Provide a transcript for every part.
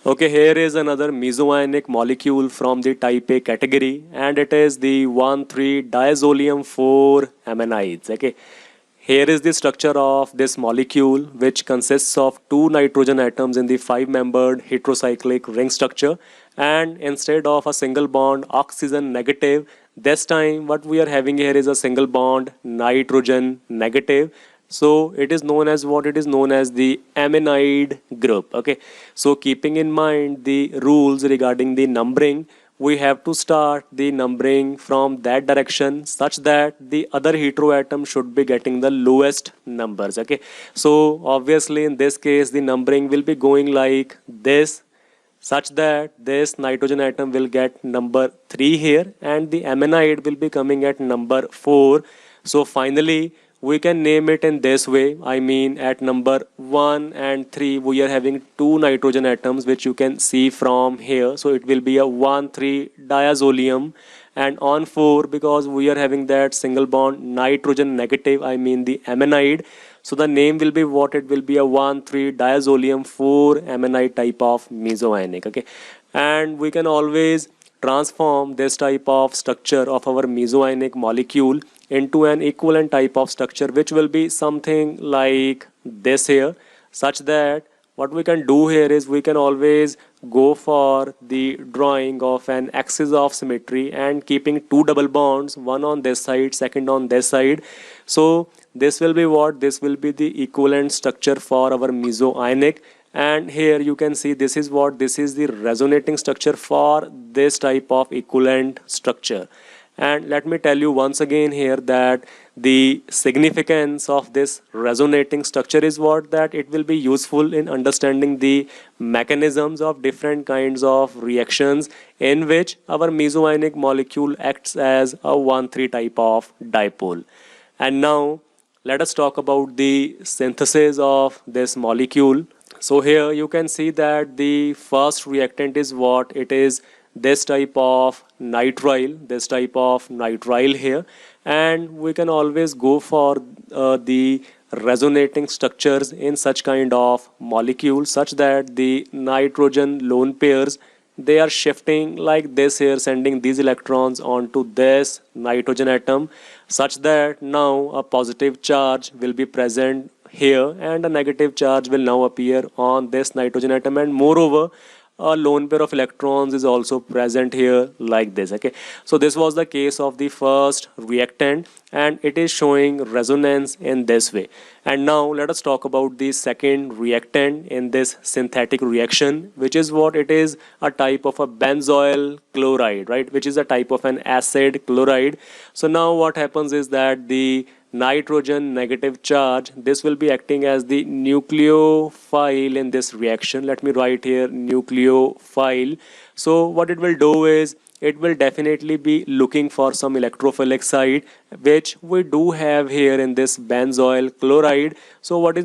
Okay, here is another mesoionic molecule from the type A category, and it is the 1,3-diazolium 4 aminides. Okay, here is the structure of this molecule, which consists of two nitrogen atoms in the five-membered heterocyclic ring structure, and instead of a single bond oxygen negative, this time what we are having here is a single bond nitrogen negative. So it is known as what it is known as the aminide group. Okay, so keeping in mind the rules regarding the numbering, we have to start the numbering from that direction such that the other heteroatom should be getting the lowest numbers. Okay, so obviously in this case the numbering will be going like this, such that this nitrogen atom will get number 3 here and the aminide will be coming at number 4. So finally we can name it in this way. I mean, at number 1 and 3 we are having two nitrogen atoms, which you can see from here. So it will be a 1,3-diazolium, and on 4, because we are having that single bond nitrogen negative, I mean the aminide, so the name will be what it will be, a 1,3-diazolium 4 aminide type of mesoionic. Okay, and we can always transform this type of structure of our mesoionic molecule into an equivalent type of structure, which will be something like this here, such that what we can do here is we can always go for the drawing of an axis of symmetry and keeping two double bonds, one on this side, second on this side. So this will be what? This will be the equivalent structure for our mesoionic. And here you can see this is what? This is the resonating structure for this type of equivalent structure. And let me tell you once again here that the significance of this resonating structure is what? That it will be useful in understanding the mechanisms of different kinds of reactions in which our mesoionic molecule acts as a 1,3 type of dipole. And now let us talk about the synthesis of this molecule. So here you can see that the first reactant is what? It is this type of nitrile here, and we can always go for the resonating structures in such kind of molecules, such that the nitrogen lone pairs, they are shifting like this here, sending these electrons onto this nitrogen atom, such that now a positive charge will be present here and a negative charge will now appear on this nitrogen atom, and moreover a lone pair of electrons is also present here like this. Okay, so this was the case of the first reactant, and it is showing resonance in this way. And now let us talk about the second reactant in this synthetic reaction, which is what? It is a type of a benzoyl chloride, right, which is a type of an acid chloride. So now what happens is that the nitrogen negative charge, this will be acting as the nucleophile in this reaction. Let me write here nucleophile. So what it will do is it will definitely be looking for some electrophilic site, which we do have here in this benzoyl chloride. So what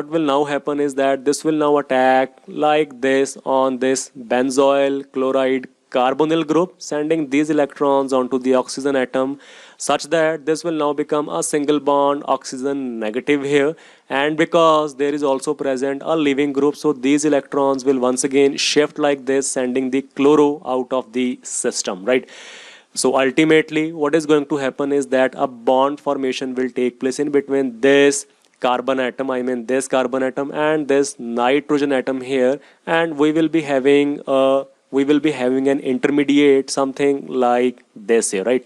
will now happen is that this will now attack like this on this benzoyl chloride carbonyl group, sending these electrons onto the oxygen atom, such that this will now become a single bond oxygen negative here. And because there is also present a leaving group, so these electrons will once again shift like this, sending the chloro out of the system, right? So ultimately what is going to happen is that a bond formation will take place in between this carbon atom, I mean this carbon atom, and this nitrogen atom here, and we will be having an intermediate, something like this here, right?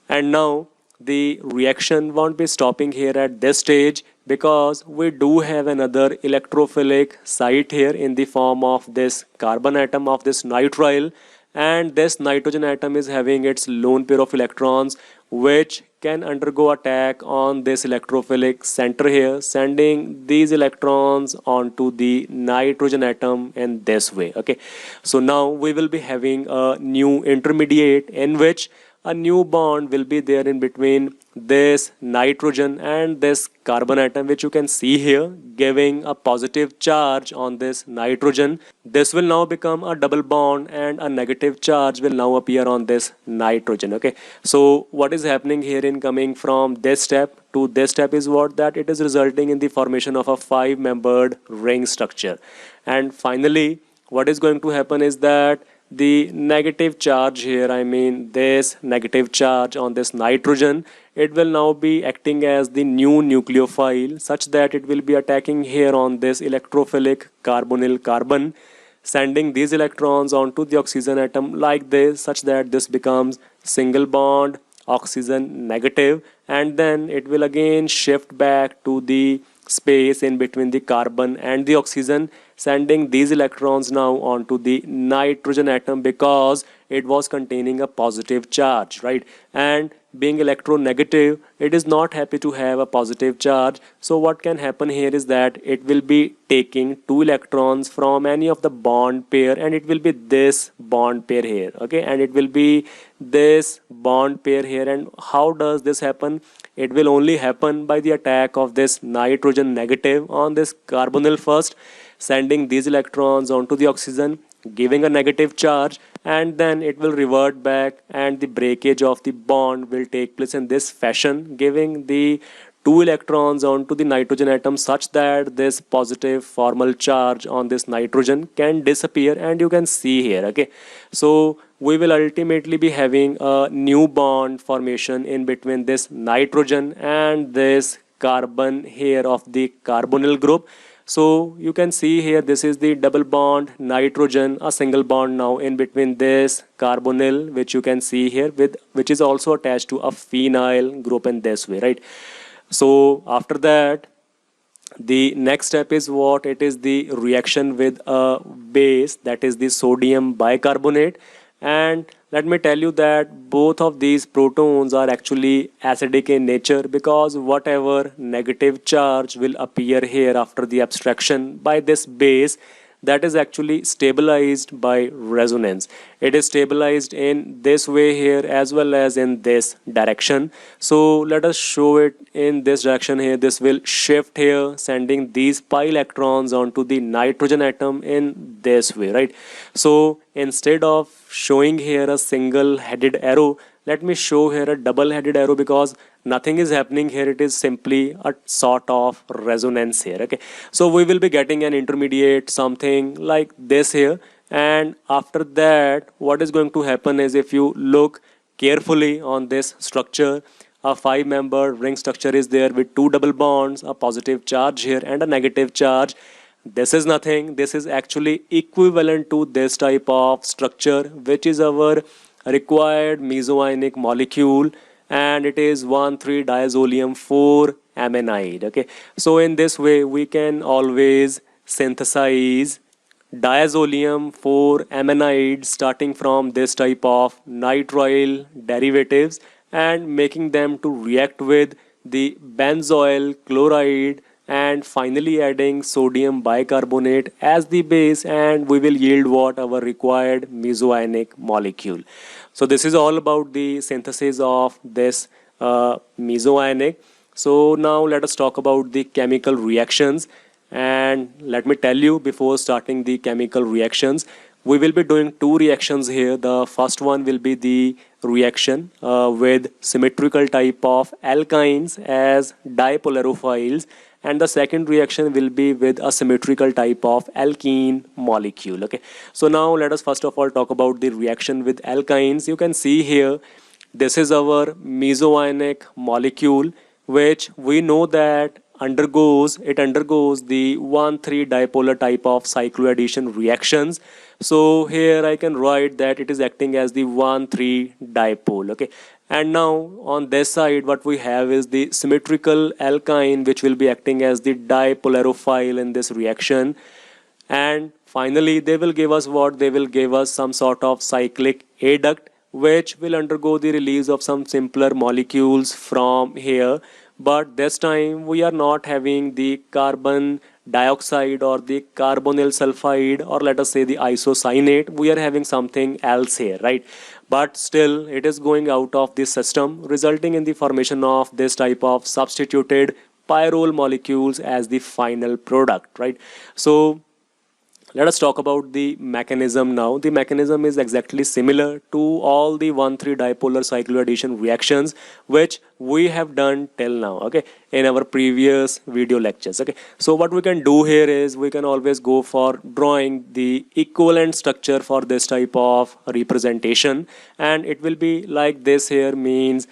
And now the reaction won't be stopping here at this stage, because we do have another electrophilic site here in the form of this carbon atom of this nitrile, and this nitrogen atom is having its lone pair of electrons, which can undergo attack on this electrophilic center here, sending these electrons onto the nitrogen atom in this way. Okay, so now we will be having a new intermediate in which a new bond will be there in between this nitrogen and this carbon atom, which you can see here, giving a positive charge on this nitrogen. This will now become a double bond, and a negative charge will now appear on this nitrogen. Okay, so what is happening here in coming from this step to this step is what? That it is resulting in the formation of a 5-membered ring structure. And finally what is going to happen is that the negative charge here, I mean this negative charge on this nitrogen, it will now be acting as the new nucleophile, such that it will be attacking here on this electrophilic carbonyl carbon, sending these electrons onto the oxygen atom like this, such that this becomes single bond oxygen negative, and then it will again shift back to the space in between the carbon and the oxygen, sending these electrons now onto the nitrogen atom because it was containing a positive charge, right? And being electronegative, it is not happy to have a positive charge. So what can happen here is that it will be taking two electrons from any of the bond pair, and it will be this bond pair here, okay, and it will be this bond pair here. And how does this happen? It will only happen by the attack of this nitrogen negative on this carbonyl first, sending these electrons onto the oxygen, giving a negative charge, and then it will revert back and the breakage of the bond will take place in this fashion, giving the two electrons onto the nitrogen atom, such that this positive formal charge on this nitrogen can disappear. And you can see here, okay, so we will ultimately be having a new bond formation in between this nitrogen and this carbon here of the carbonyl group. So you can see here, this is the double bond nitrogen, a single bond now in between this carbonyl, which you can see here, with which is also attached to a phenyl group in this way, right? So after that, the next step is what? It is the reaction with a base, that is the sodium bicarbonate. And let me tell you that both of these protons are actually acidic in nature, because whatever negative charge will appear here after the abstraction by this base, that is actually stabilized by resonance. It is stabilized in this way here as well as in this direction. So let us show it in this direction here. This will shift here, sending these pi electrons onto the nitrogen atom in this way, right? So instead of showing here a single headed arrow, let me show here a double headed arrow, because nothing is happening here. It is simply a sort of resonance here, okay? So we will be getting an intermediate something like this here. And after that, what is going to happen is, if you look carefully on this structure, a 5-member ring structure is there with two double bonds, a positive charge here and a negative charge. This is nothing. This is actually equivalent to this type of structure, which is our required mesoionic molecule, and it is 1,3-diazolium 4 aminide, okay? So in this way we can always synthesize diazolium 4 aminide starting from this type of nitrile derivatives and making them to react with the benzoyl chloride, and finally adding sodium bicarbonate as the base, and we will yield what? Our required mesoionic molecule. So this is all about the synthesis of this mesoionic. So now let us talk about the chemical reactions. And let me tell you, before starting the chemical reactions, we will be doing two reactions here. The first one will be the reaction with symmetrical type of alkynes as dipolarophiles, and the second reaction will be with a symmetrical type of alkene molecule, okay? So now let us first of all talk about the reaction with alkynes. You can see here, this is our mesoionic molecule, which we know that undergoes the 1,3 dipolar type of cycloaddition reactions. So here I can write that it is acting as the 1,3 dipole, okay? And now on this side, what we have is the symmetrical alkyne, which will be acting as the dipolarophile in this reaction. And finally they will give us what? They will give us some sort of cyclic adduct, which will undergo the release of some simpler molecules from here. But this time we are not having the carbon dioxide or the carbonyl sulfide, or let us say the isocyanate. We are having something else here, right? But still it is going out of this system, resulting in the formation of this type of substituted pyrrole molecules as the final product, right? So Let us talk about the mechanism now. The mechanism is exactly similar to all the 1,3 dipolar cycloaddition reactions which we have done till now, okay, in our previous video lectures, okay. So what we can do here is we can always go for drawing the equivalent structure for this type of representation, and it will be like this here, means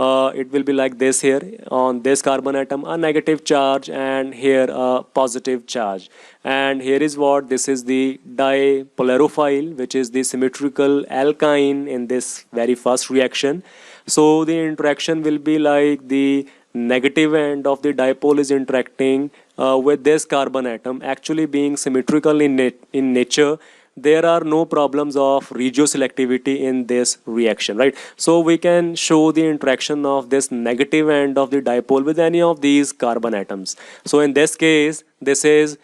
it will be like this here. On this carbon atom a negative charge and here a positive charge, and here is what this is the dipolarophile, which is the symmetrical alkyne in this very first reaction. So the interaction will be like the negative end of the dipole is interacting with this carbon atom, actually being symmetrical in nature. There are no problems of regioselectivity in this reaction, right? So we can show the interaction of this negative end of the dipole with any of these carbon atoms. So in this case, this is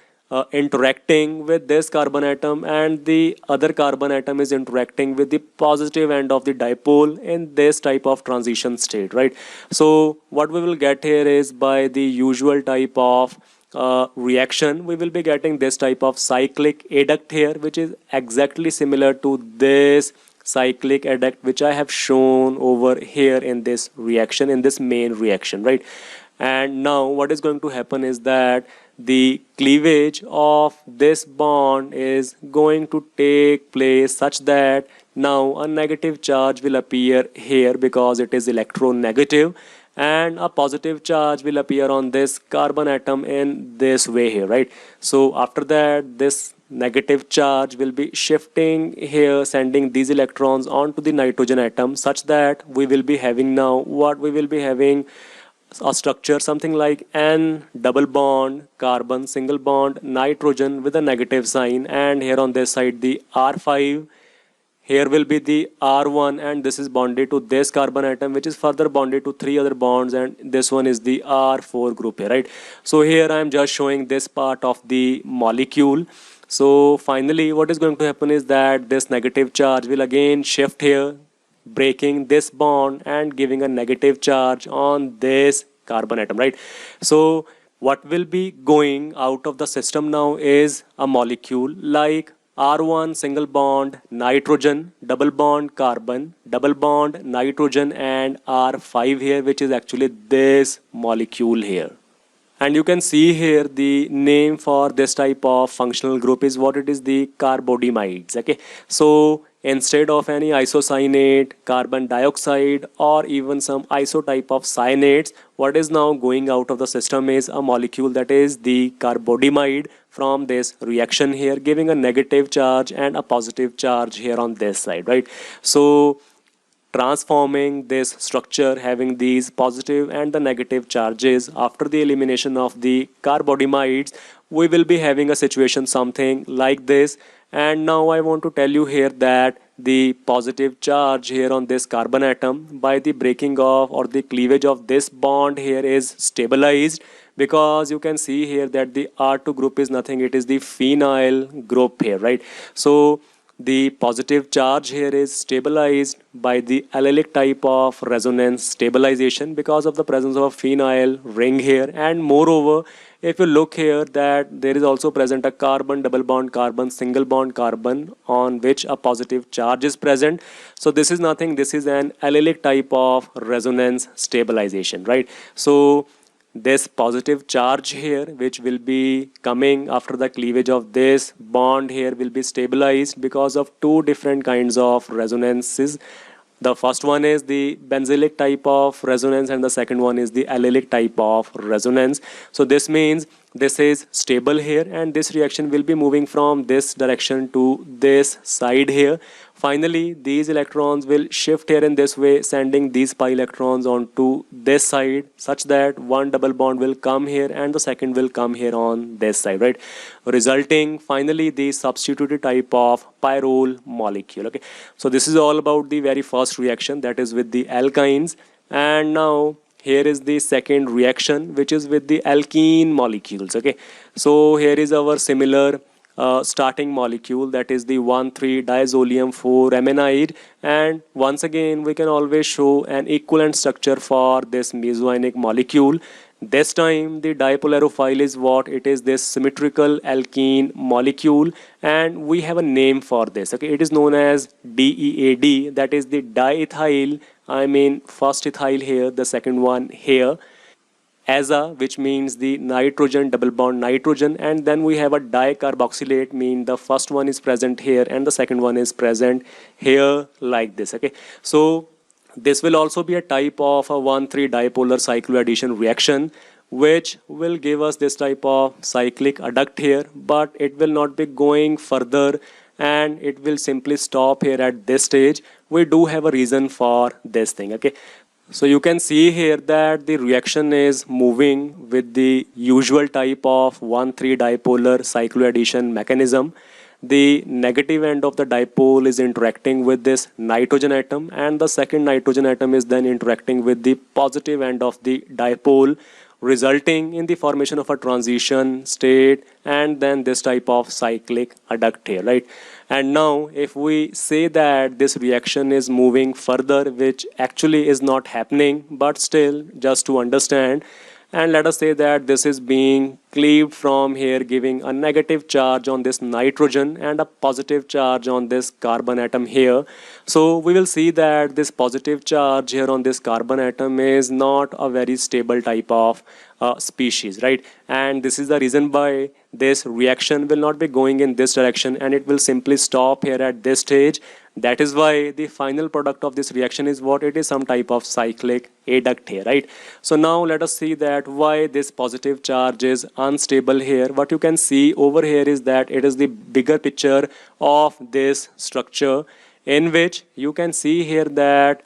interacting with this carbon atom, and the other carbon atom is interacting with the positive end of the dipole in this type of transition state, right? So what we will get here is, by the usual type of reaction, we will be getting this type of cyclic adduct here, which is exactly similar to this cyclic adduct which I have shown over here in this reaction, in this main reaction, right? And now what is going to happen is that the cleavage of this bond is going to take place such that now a negative charge will appear here because it is electronegative, and a positive charge will appear on this carbon atom in this way here, right? So after that, this negative charge will be shifting here, sending these electrons onto the nitrogen atom, such that we will be having now what we will be having a structure something like N double bond carbon single bond nitrogen with a negative sign, and here on this side the R5, here will be the R1, and this is bonded to this carbon atom, which is further bonded to 3 other bonds, and this one is the R4 group here, right? So here I am just showing this part of the molecule. So finally what is going to happen is that this negative charge will again shift here, breaking this bond and giving a negative charge on this carbon atom, right? So what will be going out of the system now is a molecule like R1 single bond nitrogen, double bond carbon, double bond nitrogen, and R5 here, which is actually this molecule here. And you can see here the name for this type of functional group is what it is, the carbodiimides, okay? So instead of any isocyanate, carbon dioxide, or even some isotype of cyanates, what is now going out of the system is a molecule that is the carbodiimide from this reaction here, giving a negative charge and a positive charge here on this side, right? So transforming this structure having these positive and the negative charges after the elimination of the carbodiimides, we will be having a situation something like this. And now I want to tell you here that the positive charge here on this carbon atom, by the breaking of or the cleavage of this bond here, is stabilized, because you can see here that the R2 group is nothing, it is the phenyl group here, right? So the positive charge here is stabilized by the allylic type of resonance stabilization because of the presence of a phenyl ring here. And moreover, if you look here, that there is also present a carbon double bond carbon single bond carbon on which a positive charge is present. So this is nothing, this is an allylic type of resonance stabilization, right? So this positive charge here, which will be coming after the cleavage of this bond here, will be stabilized because of two different kinds of resonances. The first one is the benzylic type of resonance, and the second one is the allylic type of resonance. So this means this is stable here, and this reaction will be moving from this direction to this side here. Finally, these electrons will shift here in this way, sending these pi electrons onto this side, such that one double bond will come here and the second will come here on this side, right? Resulting finally the substituted type of pyrrole molecule. Okay, so this is all about the very first reaction, that is with the alkynes. And now here is the second reaction, which is with the alkene molecules. Okay, so here is our similar starting molecule, that is the 1,3-diazolium 4-aminide, and once again we can always show an equivalent structure for this mesoionic molecule. This time the dipolarophile is what it is, this symmetrical alkene molecule, and we have a name for this. Okay, it is known as DEAD, that is the diethyl, I mean first ethyl here, the second one here, aza, which means the nitrogen, double bond nitrogen, and then we have a dicarboxylate, mean the first one is present here and the second one is present here, like this. Okay, so this will also be a type of a 1,3 dipolar cycloaddition reaction, which will give us this type of cyclic adduct here, but it will not be going further and it will simply stop here at this stage. We do have a reason for this thing. Okay, so you can see here that the reaction is moving with the usual type of 1,3 dipolar cycloaddition mechanism. The negative end of the dipole is interacting with this nitrogen atom, and the second nitrogen atom is then interacting with the positive end of the dipole, resulting in the formation of a transition state and then this type of cyclic adduct here, right? And now if we say that this reaction is moving further, which actually is not happening, but still just to understand, and let us say that this is being cleaved from here, giving a negative charge on this nitrogen and a positive charge on this carbon atom here. So we will see that this positive charge here on this carbon atom is not a very stable type of species, right? And this is the reason why this reaction will not be going in this direction and it will simply stop here at this stage. That is why the final product of this reaction is what it is, some type of cyclic adduct here, right? So now let us see that why this positive charge is unstable here. What you can see over here is that it is the bigger picture of this structure, in which you can see here that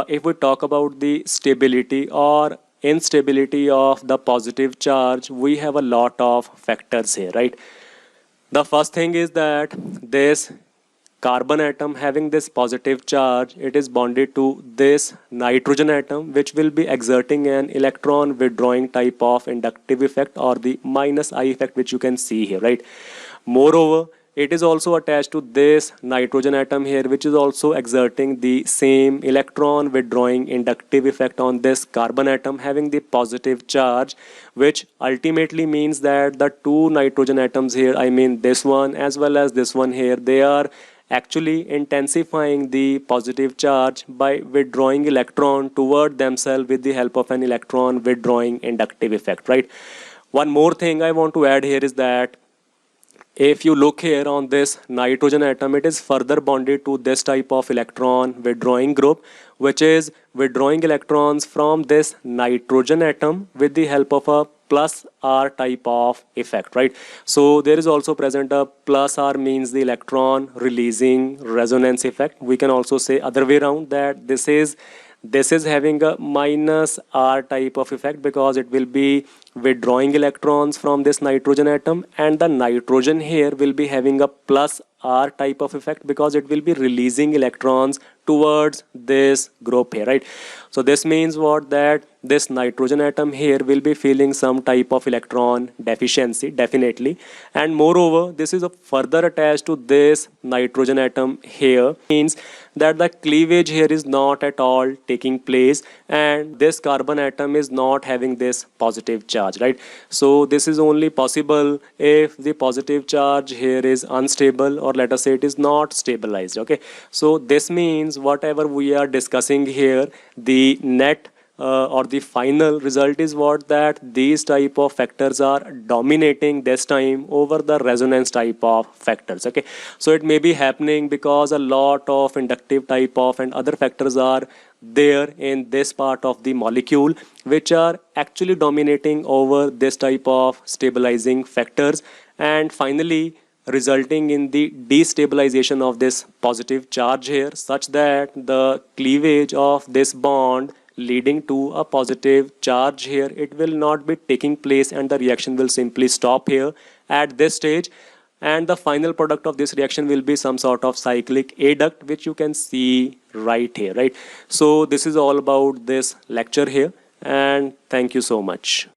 if we talk about the stability or instability of the positive charge, we have a lot of factors here, right? The first thing is that this carbon atom having this positive charge, it is bonded to this nitrogen atom, which will be exerting an electron withdrawing type of inductive effect, or the minus I effect, which you can see here, right? Moreover, it is also attached to this nitrogen atom here, which is also exerting the same electron withdrawing inductive effect on this carbon atom having the positive charge, which ultimately means that the two nitrogen atoms here, I mean this one as well as this one here, they are actually intensifying the positive charge by withdrawing electron toward themselves with the help of an electron withdrawing inductive effect, right? One more thing I want to add here is that if you look here on this nitrogen atom, it is further bonded to this type of electron withdrawing group, which is withdrawing electrons from this nitrogen atom with the help of a plus R type of effect, right? So there is also present a plus R, means the electron releasing resonance effect. We can also say other way around, that this is having a minus R type of effect, because it will be withdrawing electrons from this nitrogen atom, and the nitrogen here will be having a plus R type of effect because it will be releasing electrons towards this group here, right? So this means what, that this nitrogen atom here will be feeling some type of electron deficiency, definitely. And moreover, this is further attached to this nitrogen atom here, means that the cleavage here is not at all taking place, and this carbon atom is not having this positive charge, right? So this is only possible if the positive charge here is unstable, or let us say it is not stabilized. Okay, so this means whatever we are discussing here, the net or the final result is what, that these type of factors are dominating this time over the resonance type of factors. Okay, so it may be happening because a lot of inductive type of and other factors are there in this part of the molecule, which are actually dominating over this type of stabilizing factors, and finally resulting in the destabilization of this positive charge here, such that the cleavage of this bond leading to a positive charge here, it will not be taking place, and the reaction will simply stop here at this stage. And the final product of this reaction will be some sort of cyclic adduct, which you can see right here, right? So this is all about this lecture here, and thank you so much.